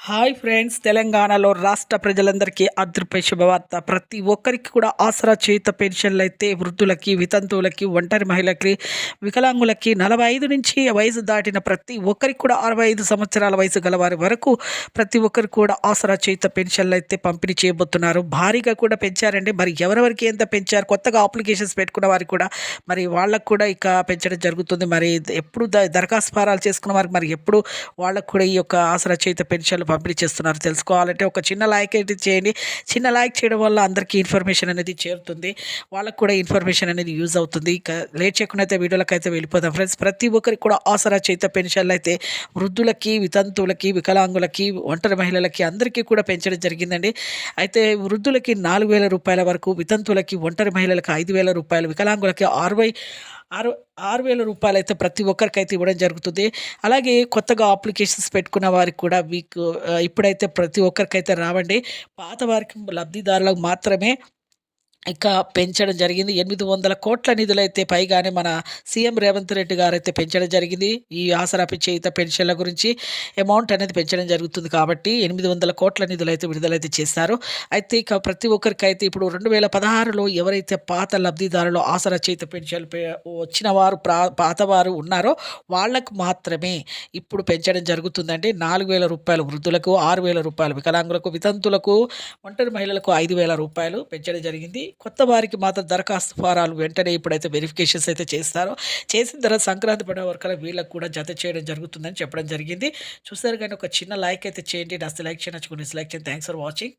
Hi friends, తెలంగాణలో రాష్ట్ర ప్రజలందరికీ అదృపై శుభవార్త. ప్రతి ఒక్కరికి కూడా ఆసరా చేయుత పెన్షన్లు అయితే వృద్ధులకి, వితంతువులకి, ఒంటరి మహిళలకి, వికలాంగులకి 45 నుంచి వయసు దాటిన ప్రతి ఒక్కరికి కూడా 65 సంవత్సరాల వయసు గల వారి వరకు ప్రతి ఒక్కరికి కూడా ఆసరా చేయుత పెన్షన్లు అయితే పంపిణీ చేయబోతున్నారు. భారీగా కూడా పెంచారండి. మరి ఎవరెవరికి ఎంత పెంచారు, కొత్తగా అప్లికేషన్స్ పెట్టుకున్న వారికి కూడా మరి వాళ్ళకు కూడా ఇక పెంచడం జరుగుతుంది. మరి ఎప్పుడు దరఖాస్తు ఫారాలు చేసుకున్న వారికి మరి ఎప్పుడు వాళ్ళకు కూడా ఈ యొక్క ఆసరా చేయుత పెన్షన్లు పంపిణీ చేస్తున్నారు తెలుసుకోవాలంటే ఒక చిన్న లైక్ అయితే చేయండి. చిన్న లైక్ చేయడం వల్ల అందరికీ ఇన్ఫర్మేషన్ అనేది చేరుతుంది, వాళ్ళకు కూడా ఇన్ఫర్మేషన్ అనేది యూజ్ అవుతుంది. ఇక లేట్ చేయకుండా అయితే వీడియోలకు అయితే వెళ్ళిపోతాం ఫ్రెండ్స్. ప్రతి ఒక్కరికి కూడా ఆసరా చేయుత పెన్షన్లు అయితే వృద్ధులకి, వితంతువులకి, వికలాంగులకి, ఒంటరి మహిళలకి అందరికీ కూడా పెంచడం జరిగిందండి. అయితే వృద్ధులకి 4,000 రూపాయల వరకు, వితంతువులకి, ఒంటరి మహిళలకి 5,000 రూపాయలు, వికలాంగులకి 6,000 రూపాయలు అయితే ప్రతి ఒక్కరికైతే ఇవ్వడం జరుగుతుంది. అలాగే కొత్తగా అప్లికేషన్స్ పెట్టుకున్న వారికి కూడా ఇప్పుడైతే ప్రతి ఒక్కరికైతే రావండి. పాత వారికి లబ్ధిదారులకు మాత్రమే ఇక పెంచడం జరిగింది. 800 కోట్ల నిధులైతే పైగానే మన సీఎం రేవంత్ రెడ్డి గారైతే పెంచడం జరిగింది. ఈ ఆసరా చేయుత పెన్షన్ల గురించి అమౌంట్ అనేది పెంచడం జరుగుతుంది కాబట్టి 800 కోట్ల నిధులైతే విడుదలైతే చేశారు. అయితే ఇక ప్రతి ఒక్కరికైతే ఇప్పుడు 2016లో ఎవరైతే పాత లబ్ధిదారులు ఆసరా చేయుత పెన్షన్లు వచ్చిన వారు పాతవారు ఉన్నారో వాళ్ళకు మాత్రమే ఇప్పుడు పెంచడం జరుగుతుందండి. 4,000 రూపాయలు వృద్ధులకు, 6,000 రూపాయలు వికలాంగులకు, వితంతులకు, ఒంటరి మహిళలకు 5,000 రూపాయలు పెంచడం జరిగింది. కొత్త వారికి మాత్రం దరఖాస్తు ఫారాలు వెంటనే ఇప్పుడైతే వెరిఫికేషన్స్ అయితే చేస్తారో, చేసిన తర్వాత సంక్రాంతి పండుగ వరకు వీళ్ళకి కూడా జత చేయడం జరుగుతుందని చెప్పడం జరిగింది. చూసారు కానీ ఒక చిన్న లైక్ అయితే చేయండి. నచ్చితే లైక్ చేయండి, నచ్చుకుని డిస్లైక్ చేయండి. Thanks for watching.